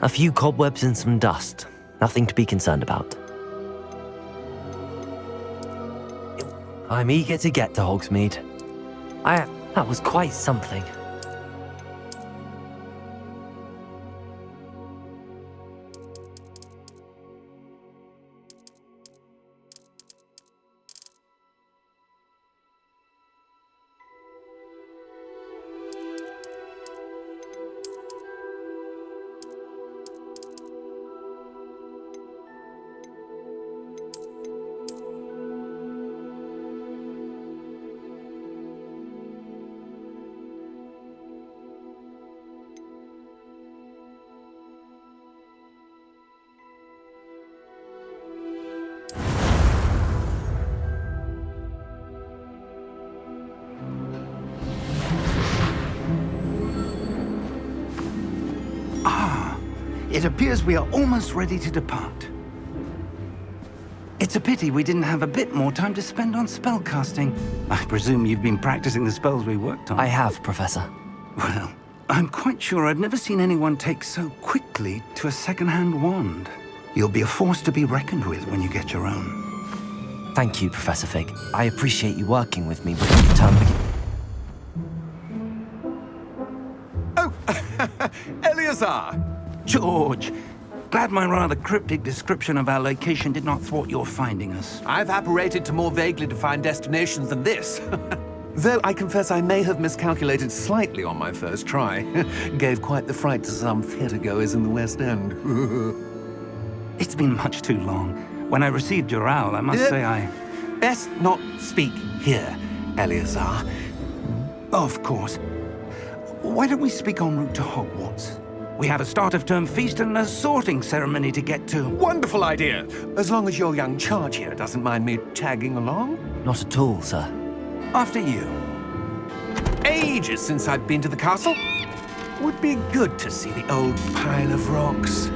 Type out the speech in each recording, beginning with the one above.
A few cobwebs and some dust. Nothing to be concerned about. I'm eager to get to Hogsmeade. That was quite something. It appears we are almost ready to depart. It's a pity we didn't have a bit more time to spend on spellcasting. I presume you've been practicing the spells we worked on. I have, Professor. Well, I'm quite sure I've never seen anyone take so quickly to a second-hand wand. You'll be a force to be reckoned with when you get your own. Thank you, Professor Fig. I appreciate you working with me before the term begins. Oh, Eleazar! George, glad my rather cryptic description of our location did not thwart your finding us. I've apparated to more vaguely defined destinations than this. Though I confess I may have miscalculated slightly on my first try. Gave quite the fright to some theatergoers in the West End. It's been much too long. When I received your owl, I must say I... Best not speak here, Eleazar. Of course. Why don't we speak en route to Hogwarts? We have a start-of-term feast and a sorting ceremony to get to. Wonderful idea! As long as your young charge here doesn't mind me tagging along. Not at all, sir. After you. Ages since I've been to the castle. Would be good to see the old pile of rocks.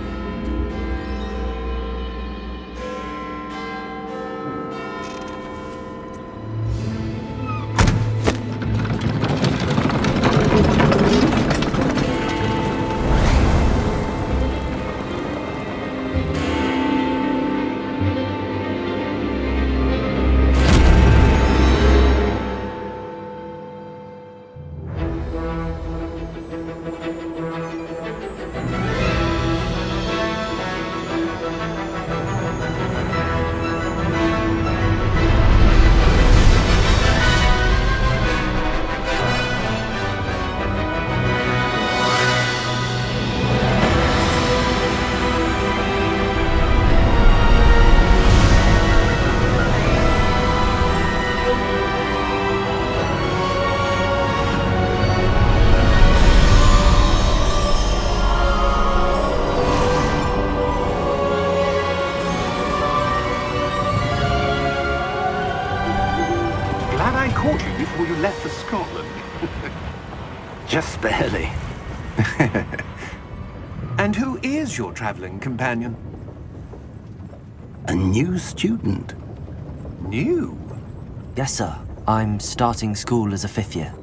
Before you left for Scotland. Just barely. And who is your traveling companion? A new student. New? Yes, sir. I'm starting school as a 5th year.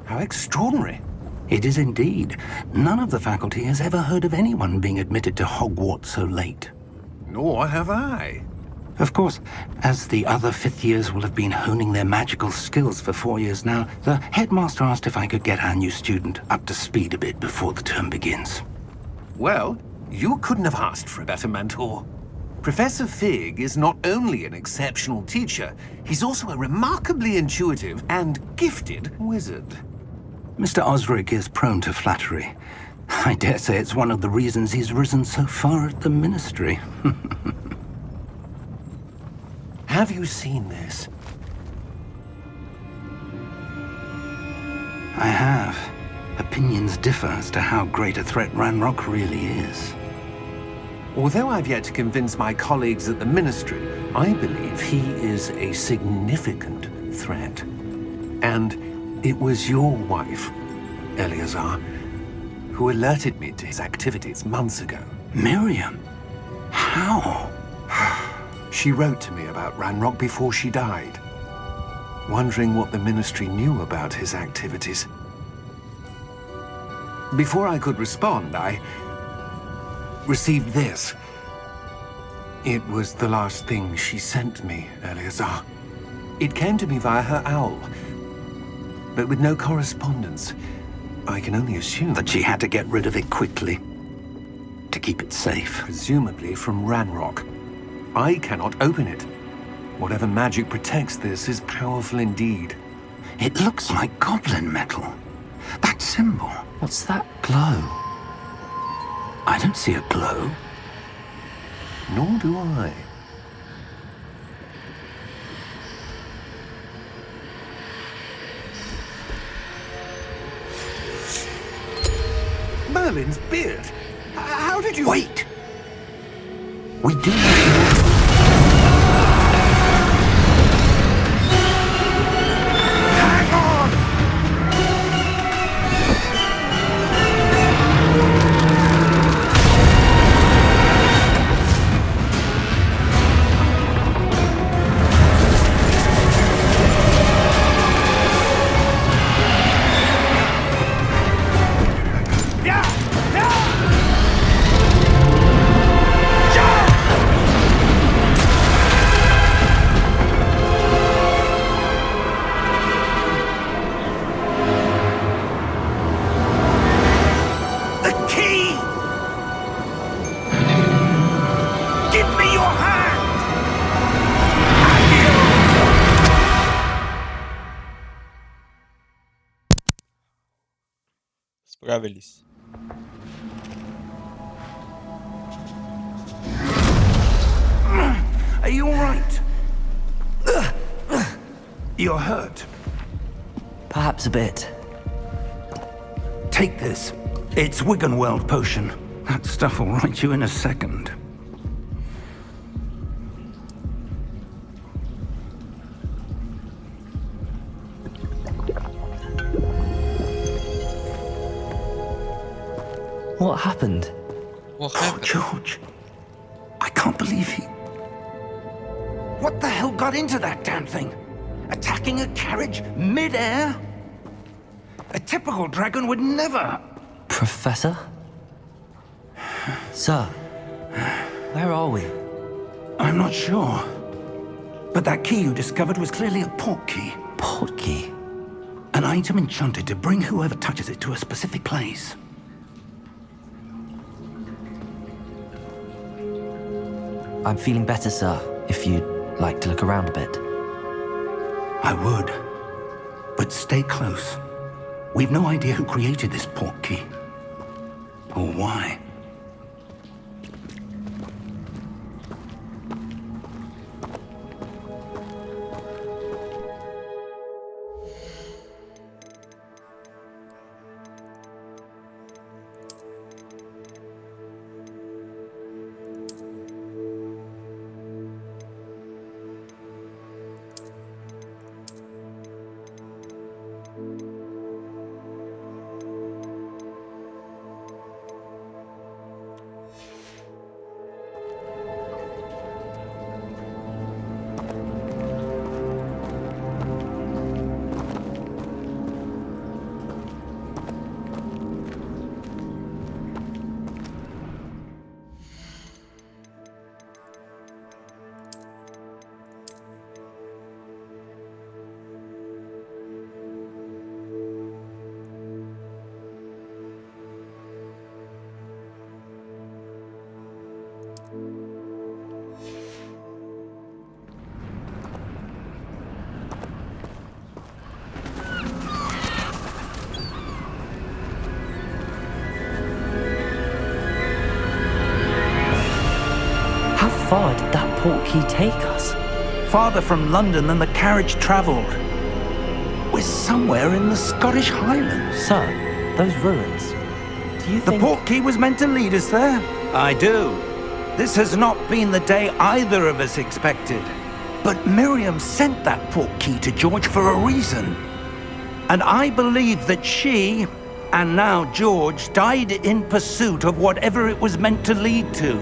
How extraordinary. It is indeed. None of the faculty has ever heard of anyone being admitted to Hogwarts so late. Nor have I. Of course, as the other 5th years will have been honing their magical skills for 4 years now, the headmaster asked if I could get our new student up to speed a bit before the term begins. Well, you couldn't have asked for a better mentor. Professor Fig is not only an exceptional teacher, he's also a remarkably intuitive and gifted wizard. Mr. Osric is prone to flattery. I dare say it's one of the reasons he's risen so far at the Ministry. Have you seen this? I have. Opinions differ as to how great a threat Ranrock really is. Although I've yet to convince my colleagues at the Ministry, I believe he is a significant threat. And it was your wife, Eleazar, who alerted me to his activities months ago. Miriam? How? She wrote to me about Ranrock before she died, wondering what the Ministry knew about his activities. Before I could respond, I received this. It was the last thing she sent me, Eleazar. It came to me via her owl, but with no correspondence. I can only assume That she had to get rid of it quickly to keep it safe. presumably from Ranrock. I cannot open it. Whatever magic protects this is powerful indeed. It looks like goblin metal. That symbol. What's that glow? I don't see a glow. Nor do I. Merlin's beard! How did you... Wait! We do not know. Hang on! Справились. Are you all right? You're hurt. Perhaps a bit. Take this. It's Wiggenweld potion. That stuff will right you in a second. What happened? What Poor happened? George. I can't believe he... What the hell got into that damn thing? Attacking a carriage mid-air? A typical dragon would never... Professor? Sir, where are we? I'm not sure. But that key you discovered was clearly a port key. Port key? An item enchanted to bring whoever touches it to a specific place. I'm feeling better, sir, if you'd like to look around a bit. I would. But stay close. We've no idea who created this port key. Or why. How far did that port key take us? Farther from London than the carriage travelled. We're somewhere in the Scottish Highlands. Sir, those ruins. Do you The think... port key was meant to lead us there? I do. This has not been the day either of us expected. But Miriam sent that port key to George for a reason. And I believe that she, and now George, died in pursuit of whatever it was meant to lead to.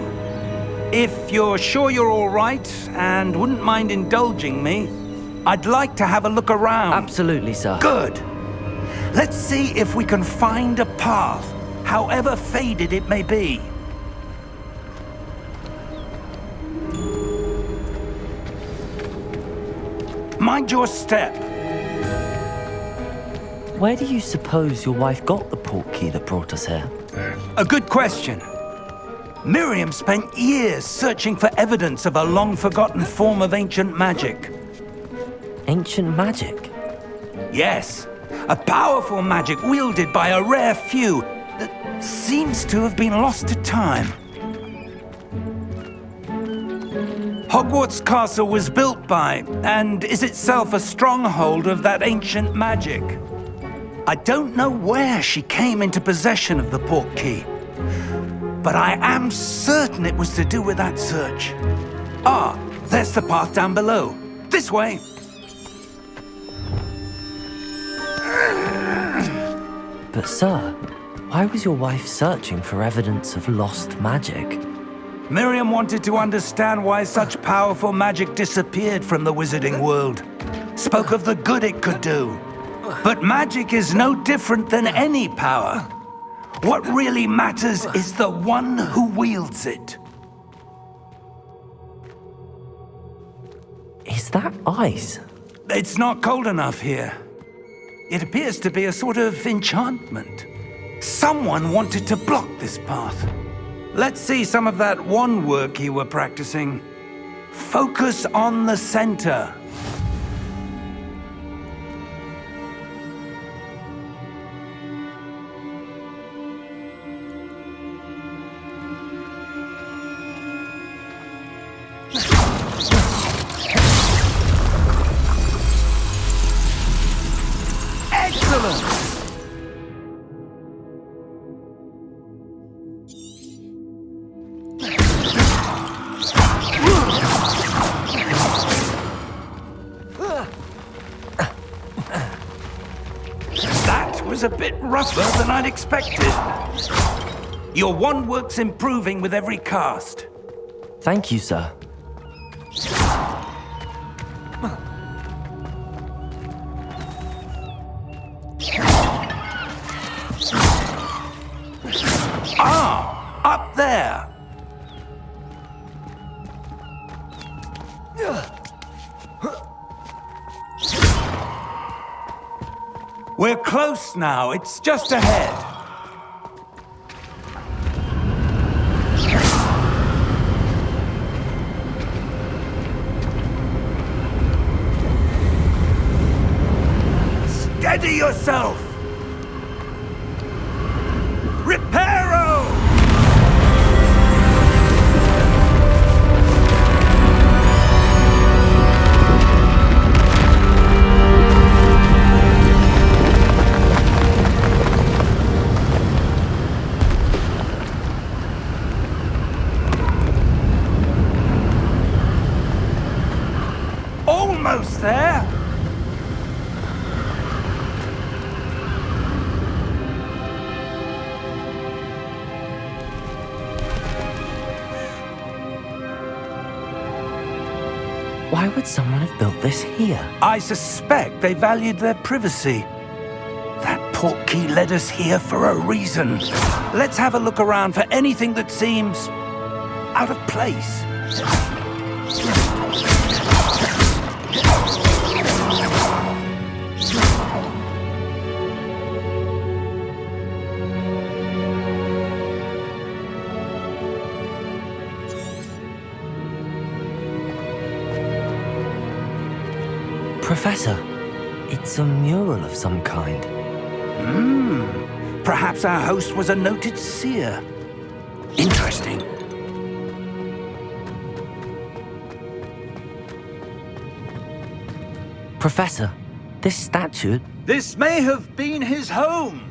If you're sure you're all right and wouldn't mind indulging me, I'd like to have a look around. Absolutely, sir. Good. Let's see if we can find a path, however faded it may be. mind your step. Where do you suppose your wife got the portkey that brought us here? A good question. Miriam spent years searching for evidence of a long-forgotten form of ancient magic. Ancient magic? Yes, a powerful magic wielded by a rare few that seems to have been lost to time. Hogwarts Castle was built by, and is itself a stronghold of that ancient magic. I don't know where she came into possession of the portkey, but I am certain it was to do with that search. Ah, there's the path down below. This way. But sir, why was your wife searching for evidence of lost magic? Miriam wanted to understand why such powerful magic disappeared from the wizarding world. Spoke of the good it could do. But magic is no different than any power. What really matters is the one who wields it. Is that ice? It's not cold enough here. It appears to be a sort of enchantment. Someone wanted to block this path. Let's see some of that wand work you were practicing. Focus on the center. That was a bit rougher than I'd expected. Your wand work's improving with every cast. Thank you, sir. Ah, up there. We're close now. It's just ahead. Steady yourself. Reparo! Almost there. Why would someone have built this here? I suspect they valued their privacy. That portkey led us here for a reason. Let's have a look around for anything that seems out of place. Professor, it's a mural of some kind. Perhaps our host was a noted seer. Interesting. Professor, this statue... This may have been his home.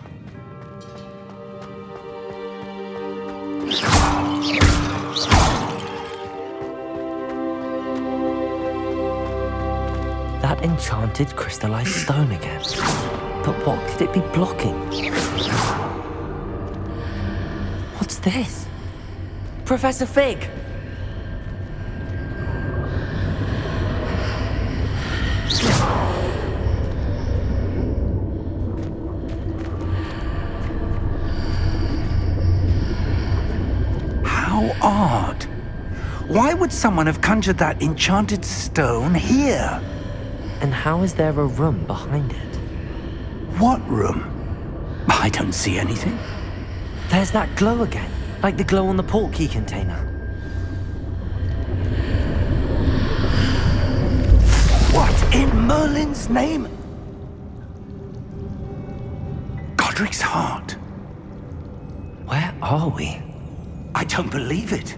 That enchanted crystallized stone again. But what could it be blocking? What's this? Professor Fig! How odd. Why would someone have conjured that enchanted stone here? And how is there a room behind it? What room? I don't see anything. There's that glow again, like the glow on the portkey container. What in Merlin's name? Godric's heart. Where are we? I don't believe it.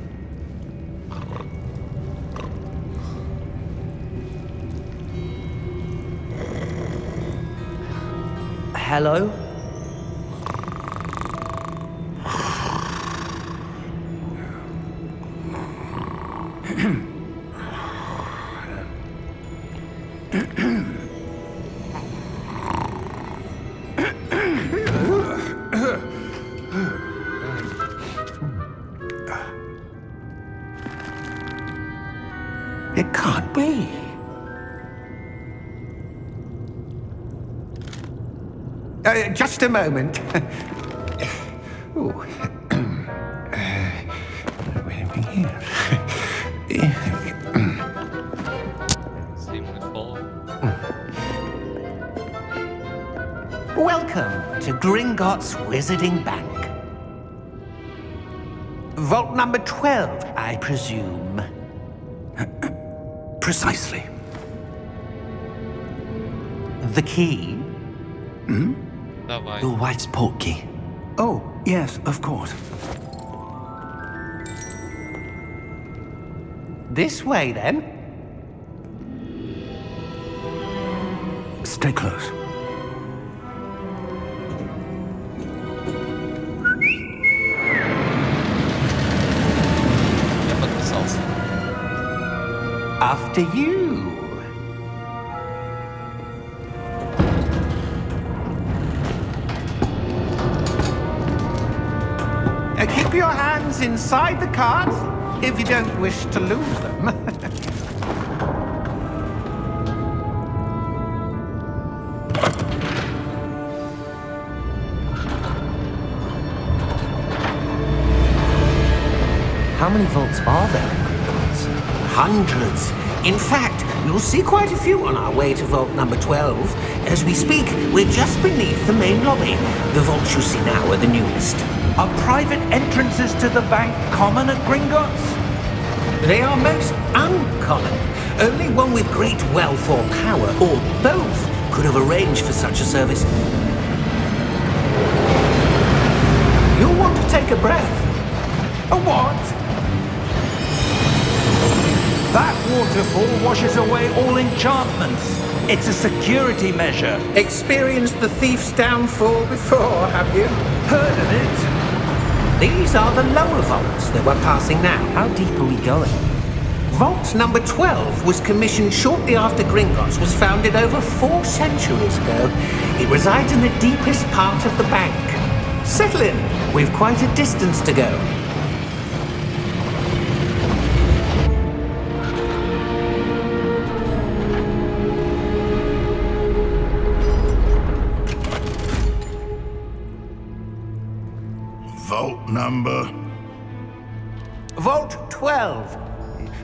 Hello? It can't be. Just a moment. Ooh. Where are we here? Welcome to Gringotts Wizarding Bank. Vault number 12, I presume. Precisely. The key? Your wife's portkey. Oh, yes, of course. This way, then. Stay close. After you. Keep your hands inside the cart if you don't wish to lose them. How many vaults are there in Gringotts? Hundreds. In fact, you'll see quite a few on our way to vault number 12. As we speak, we're just beneath the main lobby. The vaults you see now are the newest. Are private entrances to the bank common at Gringotts? They are most uncommon. Only one with great wealth or power, or both, could have arranged for such a service. You'll want to take a breath. A what? That waterfall washes away all enchantments. It's a security measure. Experienced the thief's downfall before, have you? Heard of it? These are the lower vaults that we're passing now. How deep are we going? Vault number 12 was commissioned shortly after Gringotts was founded over 4 centuries ago. It resides in the deepest part of the bank. Settle in. We've quite a distance to go. Vault number? Vault 12.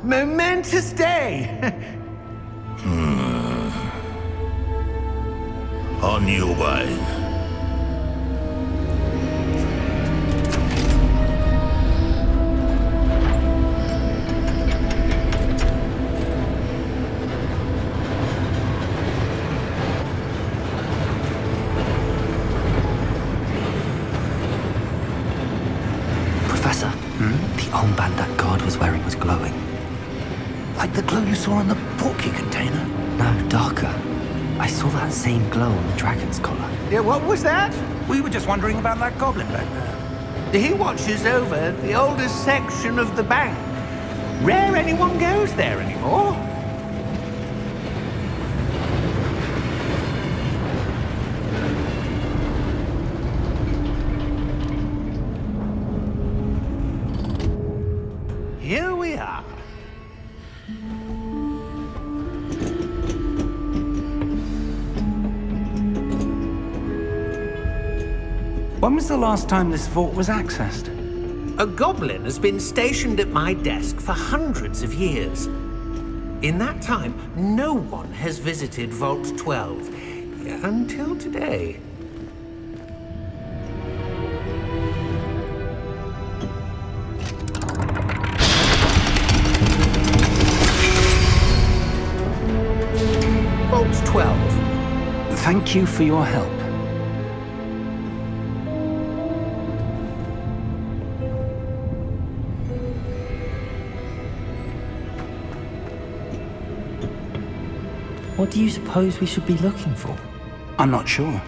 Momentous day. On your way. Professor, the armband that guard was wearing was glowing. Like the glow you saw in the portkey container? No, darker. I saw that same glow on the dragon's collar. Yeah, what was that? We were just wondering about that goblin back there. He watches over the oldest section of the bank. Rare anyone goes there anymore. Here we are. When was the last time this vault was accessed? A goblin has been stationed at my desk for hundreds of years. In that time, no one has visited Vault 12. Until today. Vault 12. Thank you for your help. What do you suppose we should be looking for? I'm not sure.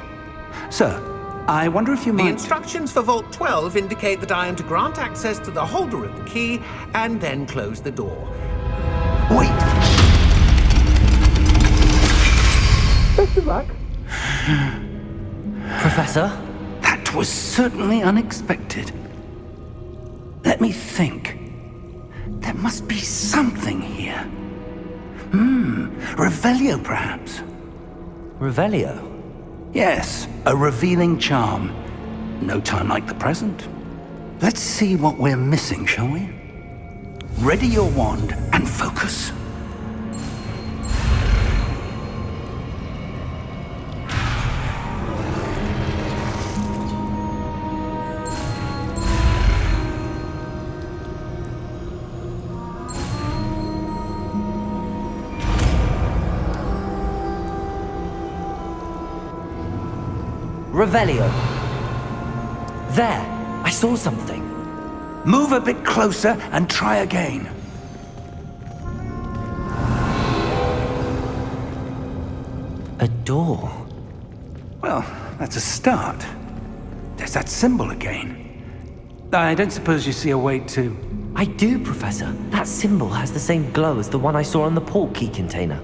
Sir, I wonder if you The might... instructions for Vault 12 indicate that I am to grant access to the holder of the key and then close the door. Wait! Best of luck. Professor? That was certainly unexpected. Let me think. There must be something here. Revelio, perhaps? Revelio? Yes, a revealing charm. No time like the present. Let's see what we're missing, shall we? Ready your wand and focus. Revelio. There! I saw something. Move a bit closer and try again. A door. Well, that's a start. There's that symbol again. I don't suppose you see a way to... I do, Professor. That symbol has the same glow as the one I saw on the port key container.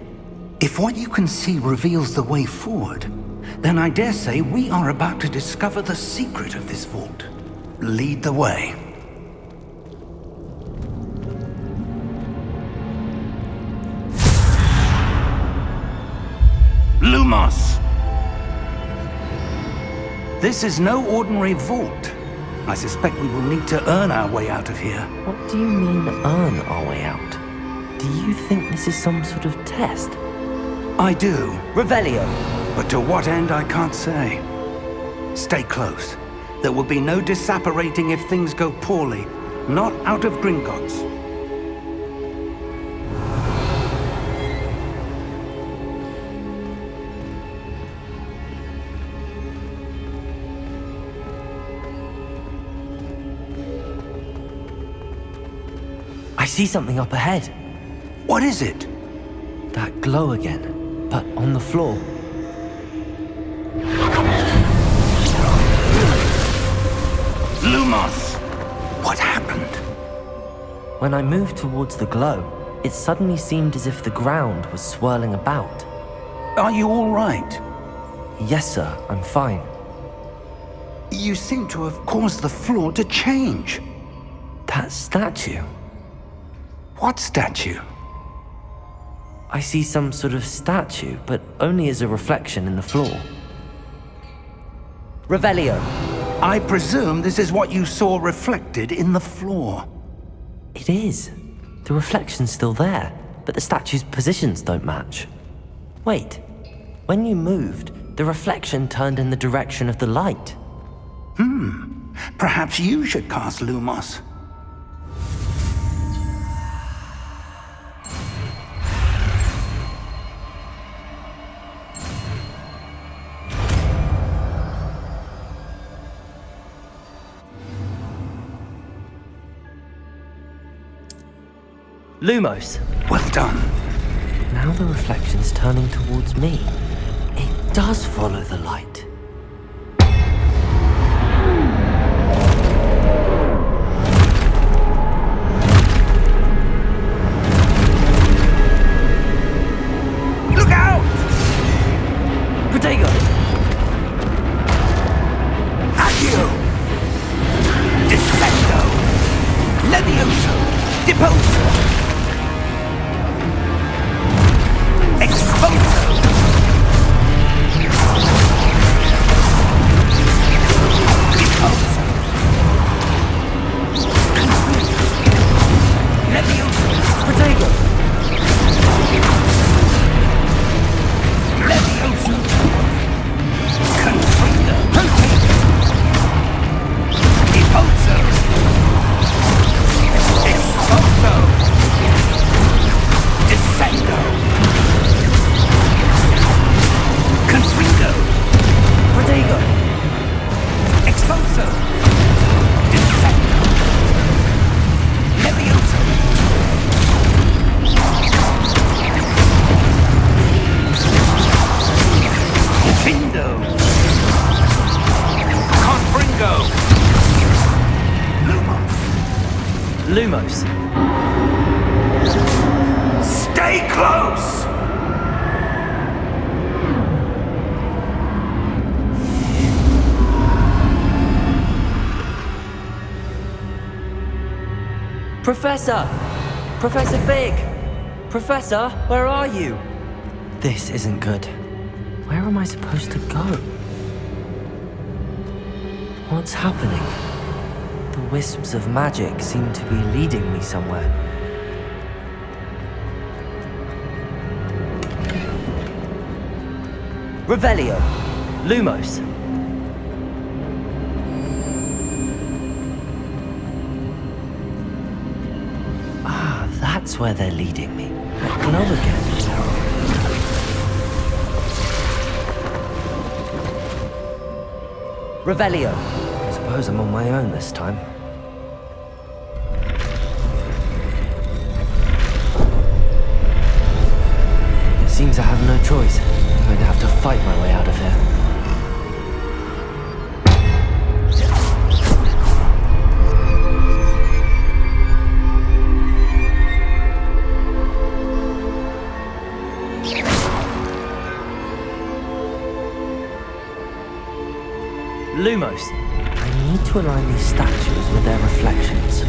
If what you can see reveals the way forward, then I dare say we are about to discover the secret of this vault. Lead the way. Lumos! This is no ordinary vault. I suspect we will need to earn our way out of here. What do you mean, earn our way out? Do you think this is some sort of test? I do, Revelio! but to what end I can't say. Stay close. There will be no disapparating if things go poorly. Not out of Gringotts. I see something up ahead. What is it? That glow again, but on the floor. Lumos! What happened? When I moved towards the glow, it suddenly seemed as if the ground was swirling about. Are you all right? Yes, sir, I'm fine. You seem to have caused the floor to change. That statue. What statue? I see some sort of statue, but only as a reflection in the floor. Revelio. I presume this is what you saw reflected in the floor. It is. The reflection's still there, but the statue's positions don't match. Wait. When you moved, the reflection turned in the direction of the light. Perhaps you should cast Lumos. Lumos. Well done. Now the reflection's turning towards me. It does follow the light. Look out! Protego! Accio! Defendo! Levioso! Deposo! Exposo! Lumos. Stay close! Professor! Professor Fig! Professor, where are you? This isn't good. Where am I supposed to go? What's happening? The wisps of magic seem to be leading me somewhere. Revelio. Lumos. Ah, that's where they're leading me. That glow again. Revelio. I suppose I'm on my own this time. It seems I have no choice. I'm going to have to fight my way out of here. Lumos. I need to align these statues with their reflections.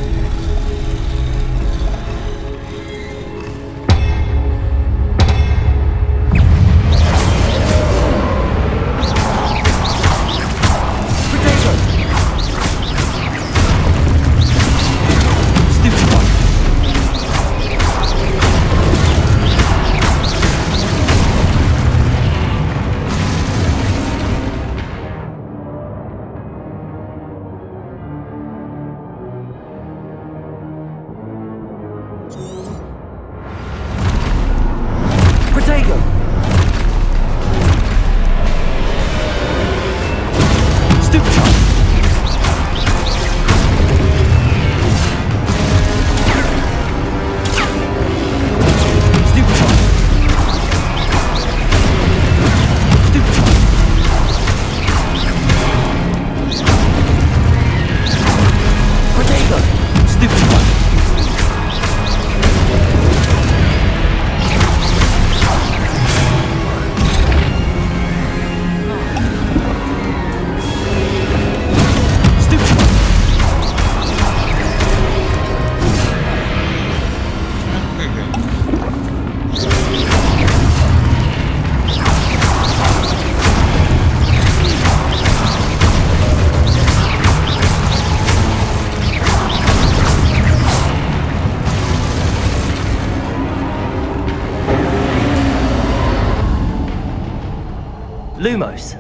Lumos.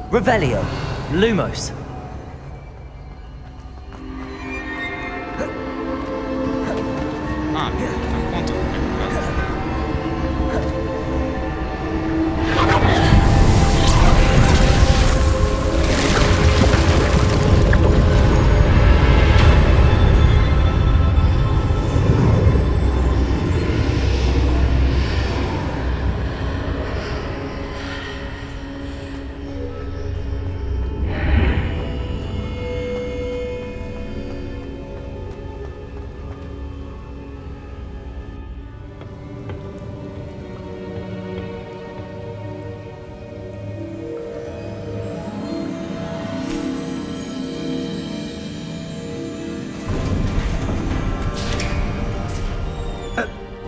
Revelio. Lumos. Ah, tá contra.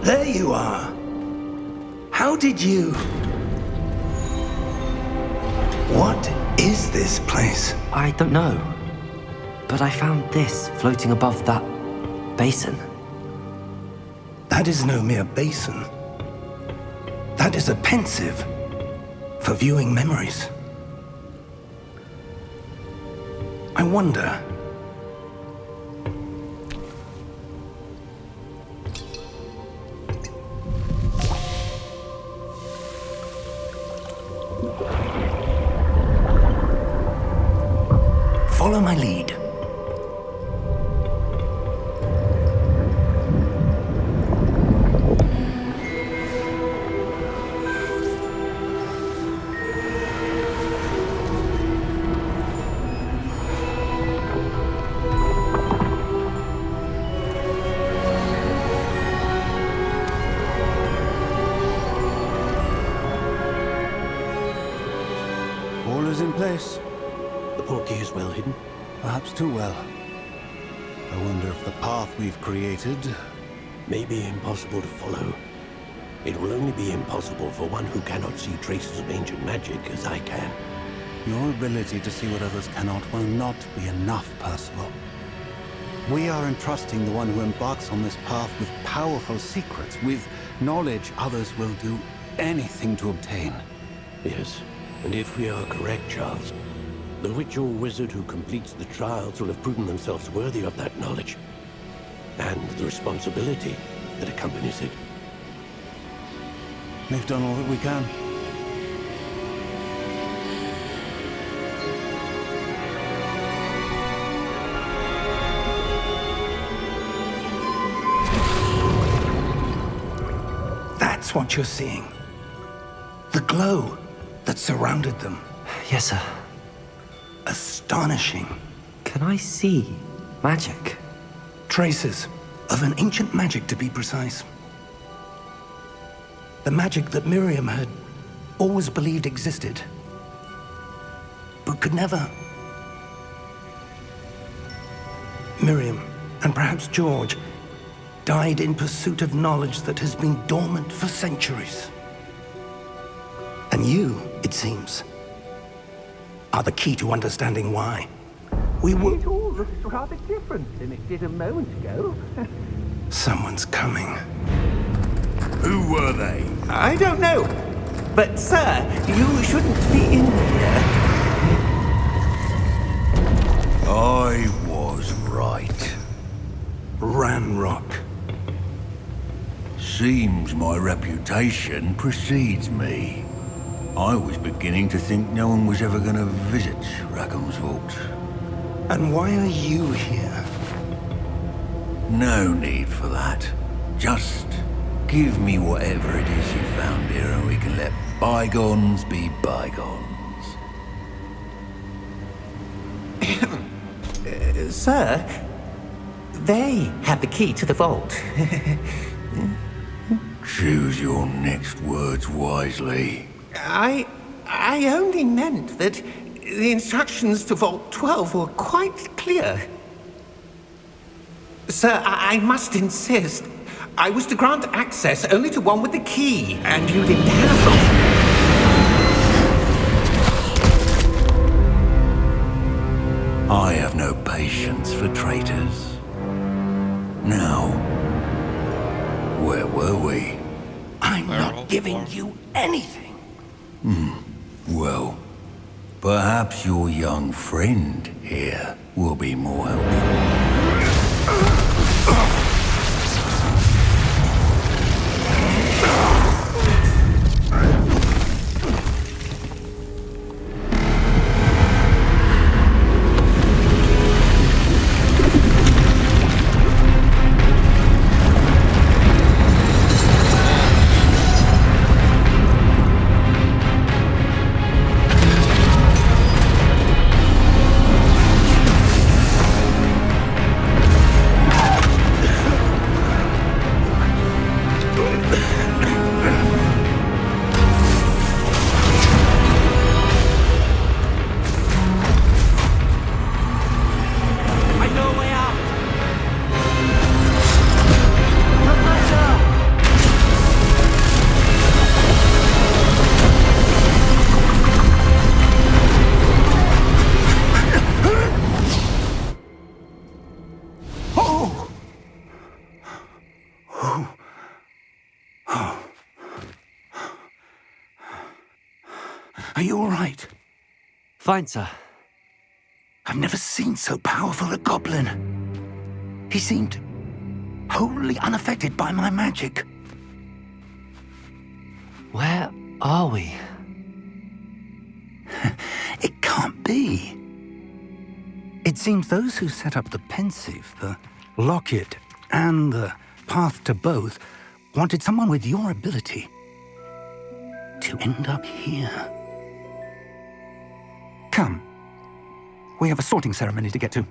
There you are. How did you... What is this place? I don't know. But I found this floating above that basin. That is no mere basin. That is a pensive for viewing memories. I wonder... Follow my lead. is in place. The portkey is well hidden. Perhaps too well. I wonder if the path we've created... May be impossible to follow. It will only be impossible for one who cannot see traces of ancient magic as I can. Your ability to see what others cannot will not be enough, Percival. We are entrusting the one who embarks on this path with powerful secrets, with knowledge others will do anything to obtain. Yes, and if we are correct, Charles, the witch or wizard who completes the trials will have proven themselves worthy of that knowledge, and the responsibility that accompanies it. We've done all that we can. That's what you're seeing. The glow that surrounded them. Yes, sir. Astonishing. Can I see magic? Traces of an ancient magic, to be precise. The magic that Miriam had always believed existed, but could never. Miriam, and perhaps George, died in pursuit of knowledge that has been dormant for centuries. And you, it seems, are the key to understanding why. It all looks rather different than it did a moment ago. Someone's coming. Who were they? I don't know. But, sir, you shouldn't be in here. I was right. Ranrock. Seems my reputation precedes me. I was beginning to think no one was ever going to visit Rackham's vault. And why are you here? No need for that. Just give me whatever it is you found here and we can let bygones be bygones. Sir, they have the key to the vault. Choose your next words wisely. I only meant that the instructions to Vault 12 were quite clear. Sir, I must insist. I was to grant access only to one with the key, and you didn't have them. I have no patience for traitors. Now, where were we? I'm not giving you anything. Well, perhaps your young friend here will be more helpful. Are you all right? Fine, sir. I've never seen so powerful a goblin. He seemed wholly unaffected by my magic. Where are we? It can't be. It seems those who set up the pensive, the locket, and the path to both wanted someone with your ability to end up here. Come. We have a sorting ceremony to get to.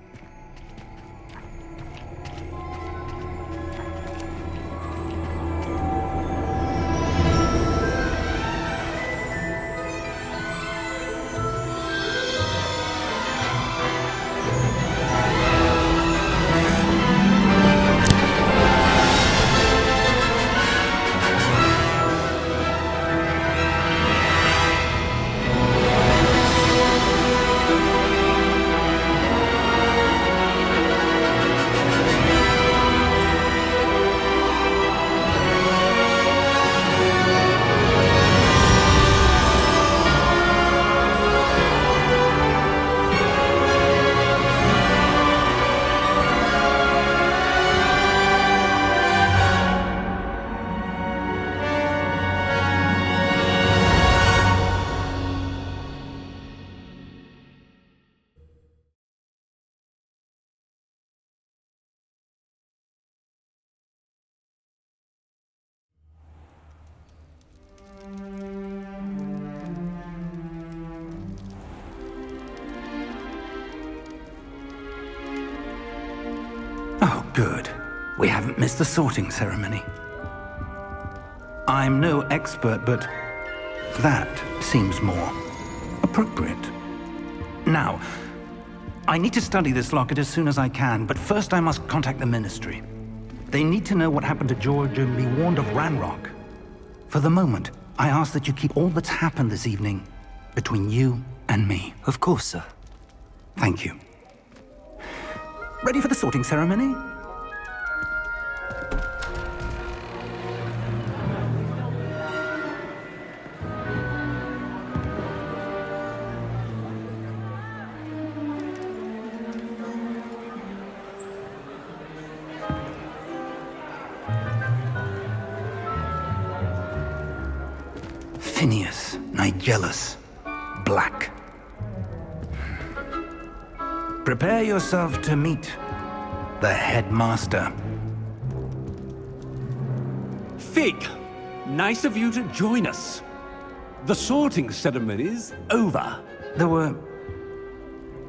Good. We haven't missed the sorting ceremony. I'm no expert, but that seems more appropriate. Now, I need to study this locket as soon as I can, but first I must contact the Ministry. They need to know what happened to George and be warned of Ranrock. For the moment, I ask that you keep all that's happened this evening between you and me. Of course, sir. Thank you. Ready for the sorting ceremony? Phineas, Nigellus, Black. Prepare yourself to meet the headmaster. Fig, nice of you to join us. The sorting ceremony's over. There were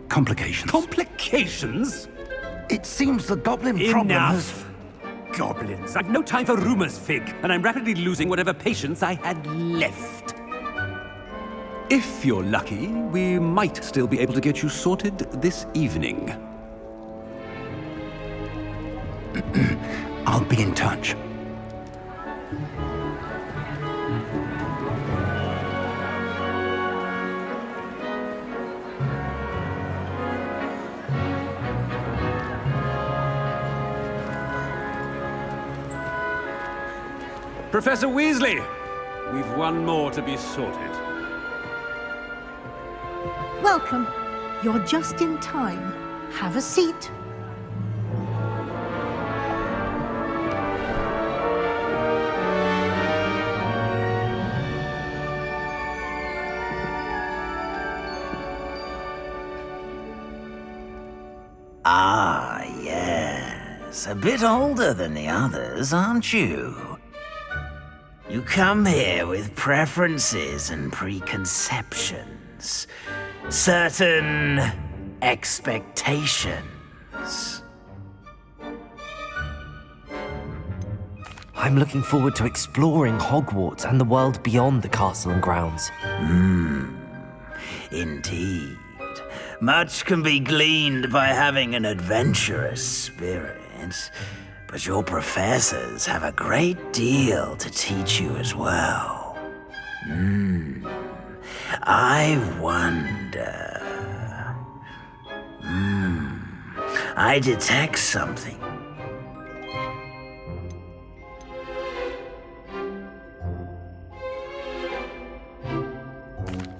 complications. Complications? It seems the goblin problem has... Enough! Goblins. I've no time for rumors, Fig, and I'm rapidly losing whatever patience I had left. If you're lucky, we might still be able to get you sorted this evening. I'll be in touch. Professor Weasley, we've one more to be sorted. Welcome. You're just in time. Have a seat. Ah, yes. A bit older than the others, aren't you? You come here with preferences and preconceptions. Certain expectations. I'm looking forward to exploring Hogwarts and the world beyond the castle and grounds. Indeed. Much can be gleaned by having an adventurous spirit, but your professors have a great deal to teach you as well. I wonder... I detect something.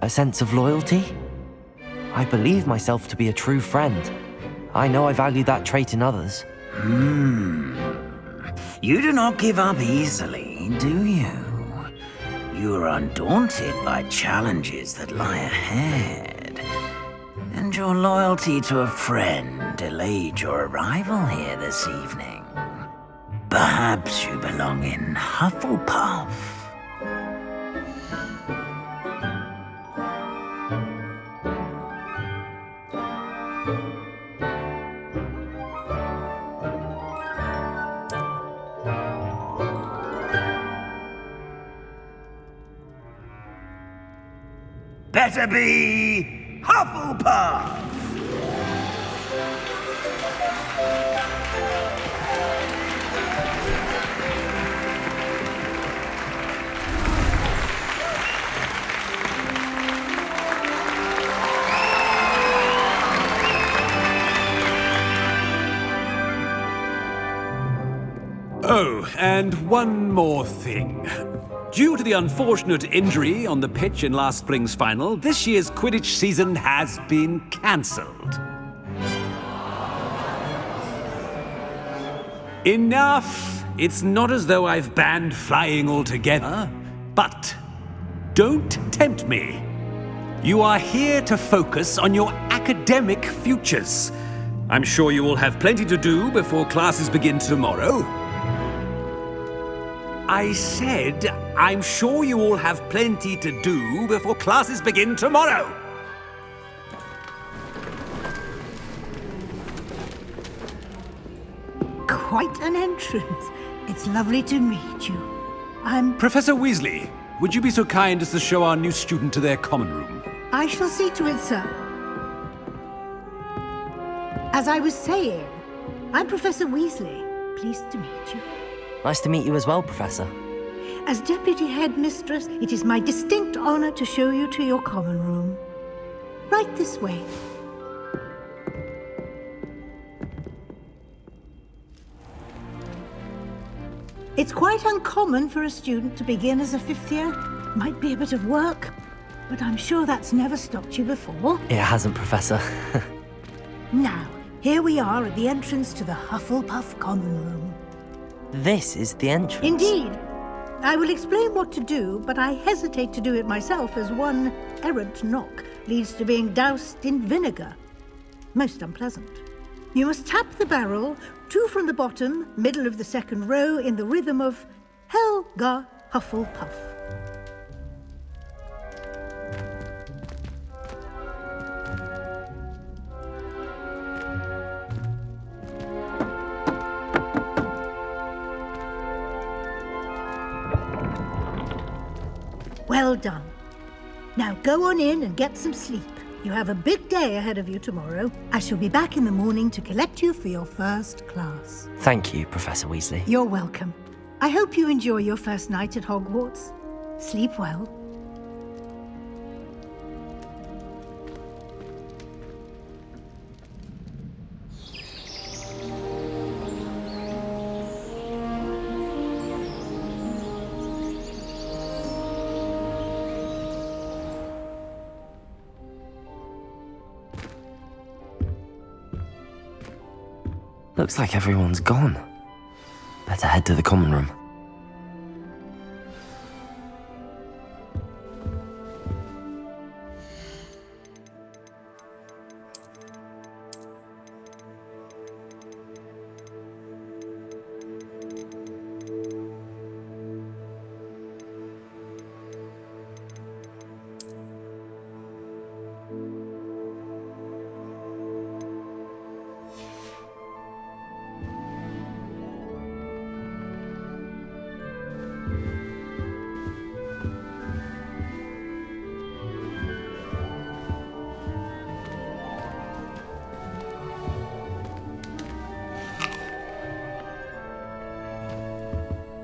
A sense of loyalty? I believe myself to be a true friend. I know I value that trait in others. You do not give up easily, do you? You are undaunted by challenges that lie ahead. And your loyalty to a friend delayed your arrival here this evening. Perhaps you belong in Hufflepuff. Better be Hufflepuff! Oh, and one more thing. Due to the unfortunate injury on the pitch in last spring's final, this year's Quidditch season has been cancelled. Enough! It's not as though I've banned flying altogether, but don't tempt me. You are here to focus on your academic futures. I'm sure you will have plenty to do before classes begin tomorrow. I said, I'm sure you all have plenty to do before classes begin tomorrow. quite an entrance. It's lovely to meet you. I'm... Professor Weasley, would you be so kind as to show our new student to their common room? I shall see to it, sir. As I was saying, I'm Professor Weasley. Pleased to meet you. Nice to meet you as well, Professor. As Deputy Headmistress, it is my distinct honor to show you to your common room. Right this way. It's quite uncommon for a student to begin as a fifth year. Might be a bit of work, but I'm sure that's never stopped you before. It hasn't, Professor. Now, here we are at the entrance to the Hufflepuff common room. This is the entrance. Indeed. I will explain what to do, but I hesitate to do it myself as one errant knock leads to being doused in vinegar. Most unpleasant. You must tap the barrel, 2 from the bottom, middle of the second row, in the rhythm of Helga Hufflepuff. Well done. Now go on in and get some sleep. You have a big day ahead of you tomorrow. I shall be back in the morning to collect you for your first class. Thank you, Professor Weasley. You're welcome. I hope you enjoy your first night at Hogwarts. Sleep well. Looks like everyone's gone. Better head to the common room.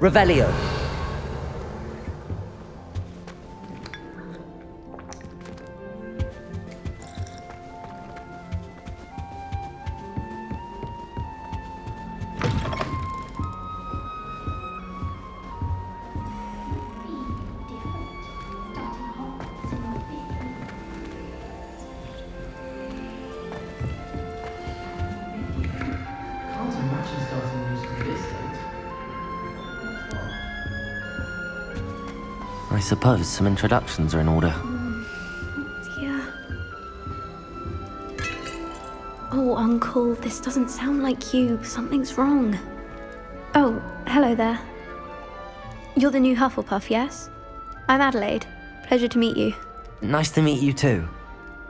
Revelio. I suppose some introductions are in order. Yeah. Oh, Uncle, this doesn't sound like you. Something's wrong. Oh, hello there. You're the new Hufflepuff, yes? I'm Adelaide. Pleasure to meet you. Nice to meet you too.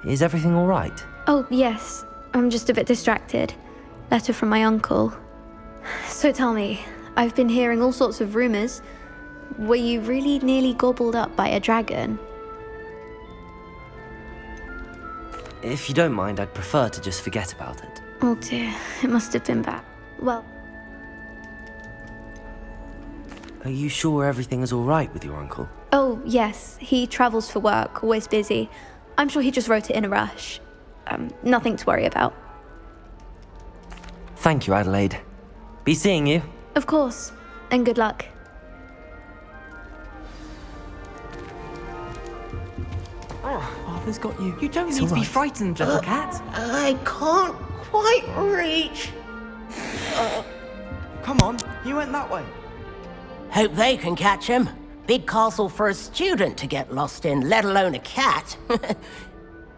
Is everything all right? Oh, yes. I'm just a bit distracted. Letter from my uncle. So tell me, I've been hearing all sorts of rumors. Were you really nearly gobbled up by a dragon? If you don't mind, I'd prefer to just forget about it. Oh dear, it must have been bad. Well... Are you sure everything is all right with your uncle? Oh, yes. He travels for work, always busy. I'm sure he just wrote it in a rush. Nothing to worry about. Thank you, Adelaide. Be seeing you. Of course. And good luck. Arthur's got you. You don't need to be frightened, little cat. I can't quite reach. Come on, you went that way. Hope they can catch him. Big castle for a student to get lost in, let alone a cat.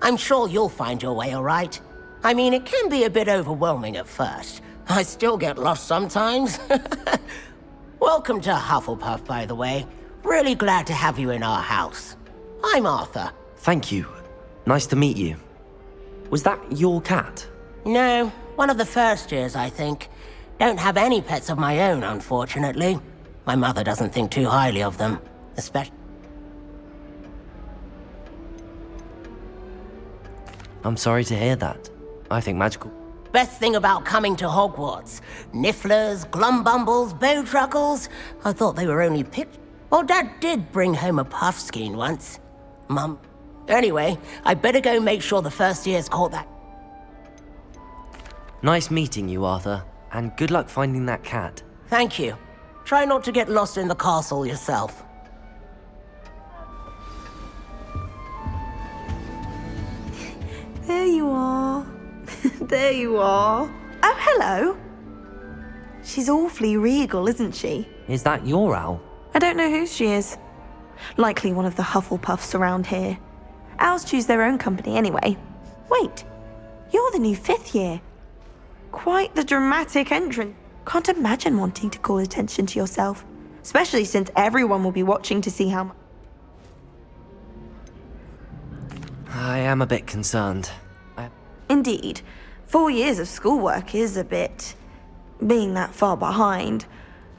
I'm sure you'll find your way all right. I mean, it can be a bit overwhelming at first. I still get lost sometimes. Welcome to Hufflepuff, by the way. Really glad to have you in our house. I'm Arthur. Thank you. Nice to meet you. Was that your cat? No, one of the first years, I think. Don't have any pets of my own, unfortunately. My mother doesn't think too highly of them, especially... I'm sorry to hear that. I think magical... Best thing about coming to Hogwarts. Nifflers, glumbumbles, bowtruckles. I thought they were only Well, Dad did bring home a puffskein once. Mum. Anyway, I better go make sure the first year's caught that. Nice meeting you, Arthur. And good luck finding that cat. Thank you. Try not to get lost in the castle yourself. There you are. There you are. Oh, hello. She's awfully regal, isn't she? Is that your owl? I don't know who she is. Likely one of the Hufflepuffs around here. Owls choose their own company anyway. Wait, you're the new 5th year. Quite the dramatic entrance. Can't imagine wanting to call attention to yourself, especially since everyone will be watching to see how much. I am a bit concerned. Indeed, 4 years of schoolwork is a bit... being that far behind.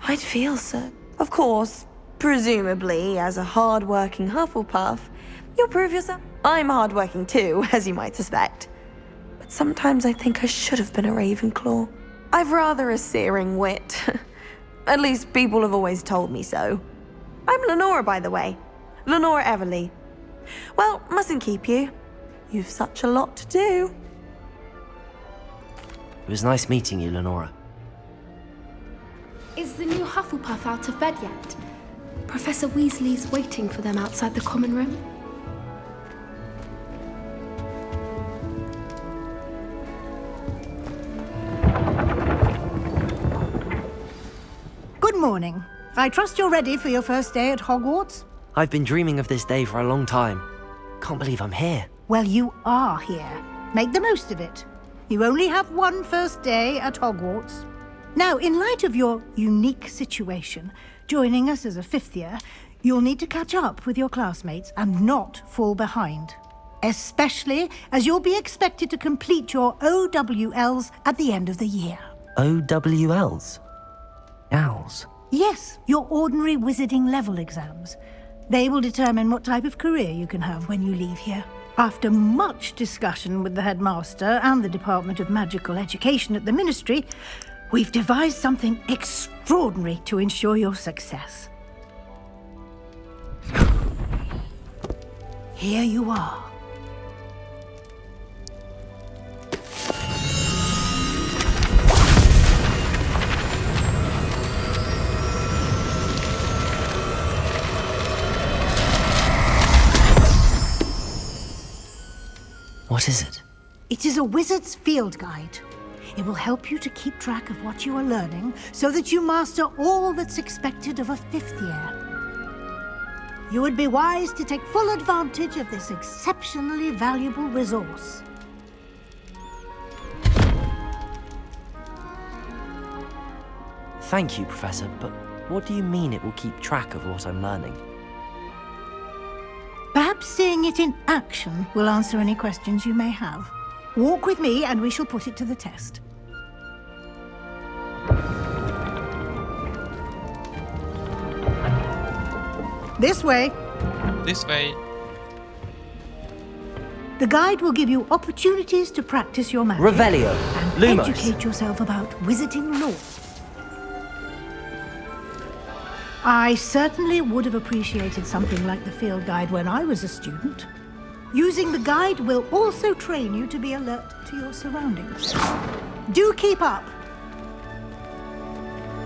I'd feel so. Of course, presumably, as a hard-working Hufflepuff, you'll prove yourself. I'm hard-working too, as you might suspect. But sometimes I think I should have been a Ravenclaw. I've rather a searing wit. At least people have always told me so. I'm Lenora, by the way. Lenora Everly. Well, mustn't keep you. You've such a lot to do. It was nice meeting you, Lenora. Is the new Hufflepuff out of bed yet? Professor Weasley's waiting for them outside the common room. Good morning. I trust you're ready for your first day at Hogwarts? I've been dreaming of this day for a long time. Can't believe I'm here. Well, you are here. Make the most of it. You only have one first day at Hogwarts. Now, in light of your unique situation, joining us as a 5th year, you'll need to catch up with your classmates and not fall behind. Especially as you'll be expected to complete your OWLs at the end of the year. OWLs? Owls? Yes, your ordinary wizarding level exams. They will determine what type of career you can have when you leave here. After much discussion with the headmaster and the Department of Magical Education at the Ministry, we've devised something extraordinary to ensure your success. Here you are. What is it? It is a wizard's field guide. It will help you to keep track of what you are learning so that you master all that's expected of a 5th year. You would be wise to take full advantage of this exceptionally valuable resource. Thank you, Professor, but what do you mean it will keep track of what I'm learning? Perhaps seeing it in action will answer any questions you may have. Walk with me and we shall put it to the test. This way. This way. The guide will give you opportunities to practice your magic. Revelio. And Lumos. educate yourself about wizarding lore. I certainly would have appreciated something like the field guide when I was a student. Using the guide will also train you to be alert to your surroundings. Do keep up.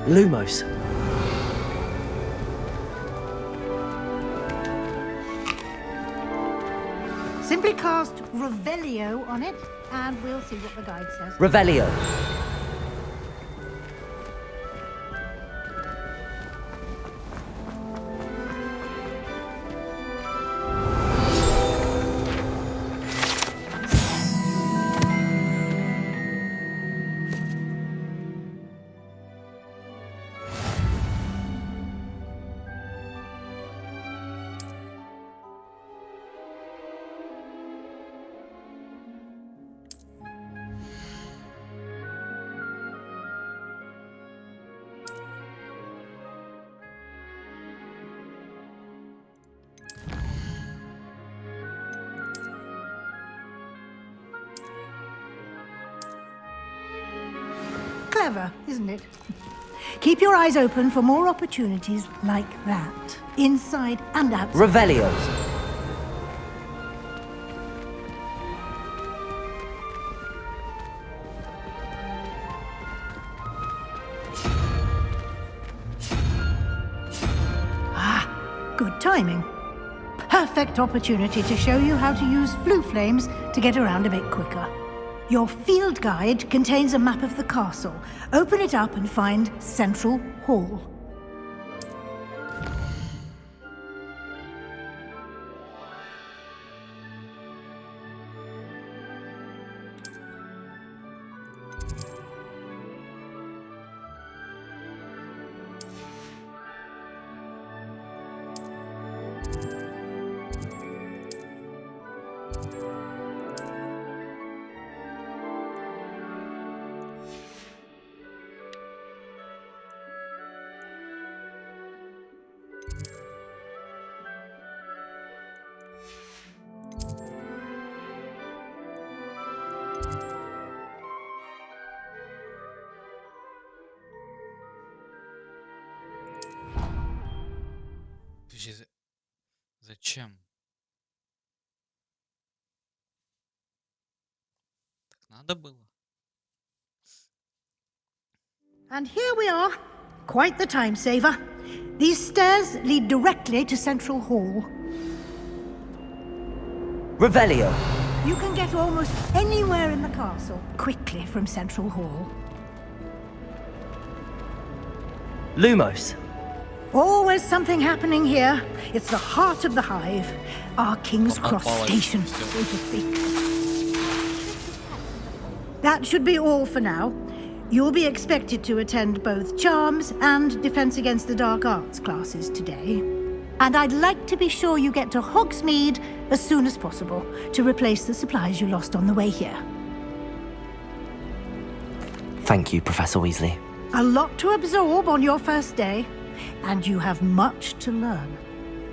Lumos. Simply cast Revelio on it, and we'll see what the guide says. Revelio. Clever, isn't it? Keep your eyes open for more opportunities like that, inside and outside. Revelios. Good timing. Perfect opportunity to show you how to use flue flames to get around a bit quicker. Your field guide contains a map of the castle. Open it up and find Central Hall. Зачем? Так надо было. And here we are. Quite the time saver. These stairs lead directly to Central Hall. Revelio. You can get almost anywhere in the castle quickly from Central Hall. Lumos. Always something happening here. It's the heart of the hive. Our King's Cross station, so to speak. That should be all for now. You'll be expected to attend both Charms and Defense Against the Dark Arts classes today. And I'd like to be sure you get to Hogsmeade as soon as possible to replace the supplies you lost on the way here. Thank you, Professor Weasley. A lot to absorb on your first day, and you have much to learn.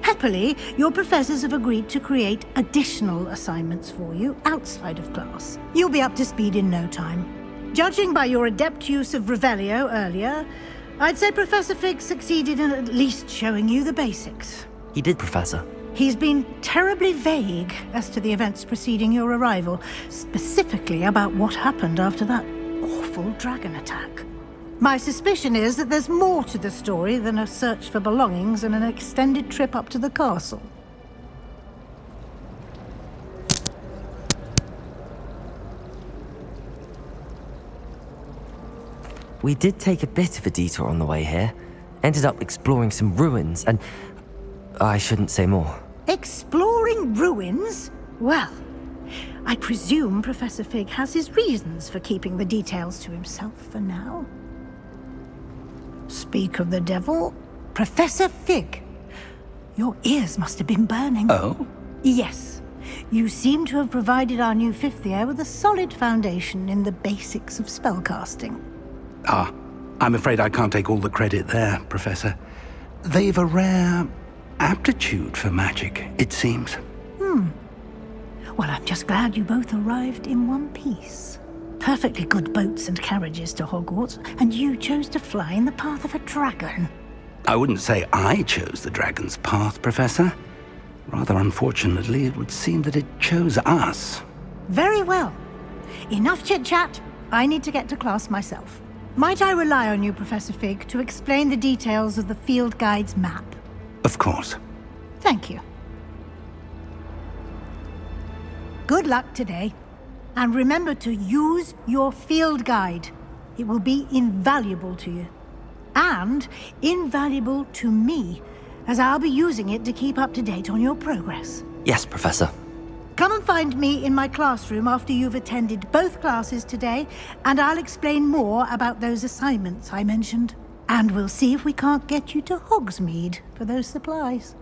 Happily, your professors have agreed to create additional assignments for you outside of class. You'll be up to speed in no time. Judging by your adept use of Revelio earlier, I'd say Professor Fig succeeded in at least showing you the basics. He did, Professor. He's been terribly vague as to the events preceding your arrival, specifically about what happened after that awful dragon attack. My suspicion is that there's more to the story than a search for belongings and an extended trip up to the castle. We did take a bit of a detour on the way here. Ended up exploring some ruins and... I shouldn't say more. Exploring ruins? Well, I presume Professor Fig has his reasons for keeping the details to himself for now. Speak of the devil, Professor Fig. Your ears must have been burning. Oh? Yes. You seem to have provided our new fifth year with a solid foundation in the basics of spellcasting. Ah, I'm afraid I can't take all the credit there, Professor. They've a rare aptitude for magic, it seems. Well, I'm just glad you both arrived in one piece. Perfectly good boats and carriages to Hogwarts, and you chose to fly in the path of a dragon. I wouldn't say I chose the dragon's path, Professor. Rather unfortunately, it would seem that it chose us. Very well. Enough chit-chat. I need to get to class myself. Might I rely on you, Professor Fig, to explain the details of the field guide's map? Of course. Thank you. Good luck today. And remember to use your field guide. It will be invaluable to you. And invaluable to me, as I'll be using it to keep up to date on your progress. Yes, Professor. Come and find me in my classroom after you've attended both classes today, and I'll explain more about those assignments I mentioned. And we'll see if we can't get you to Hogsmeade for those supplies.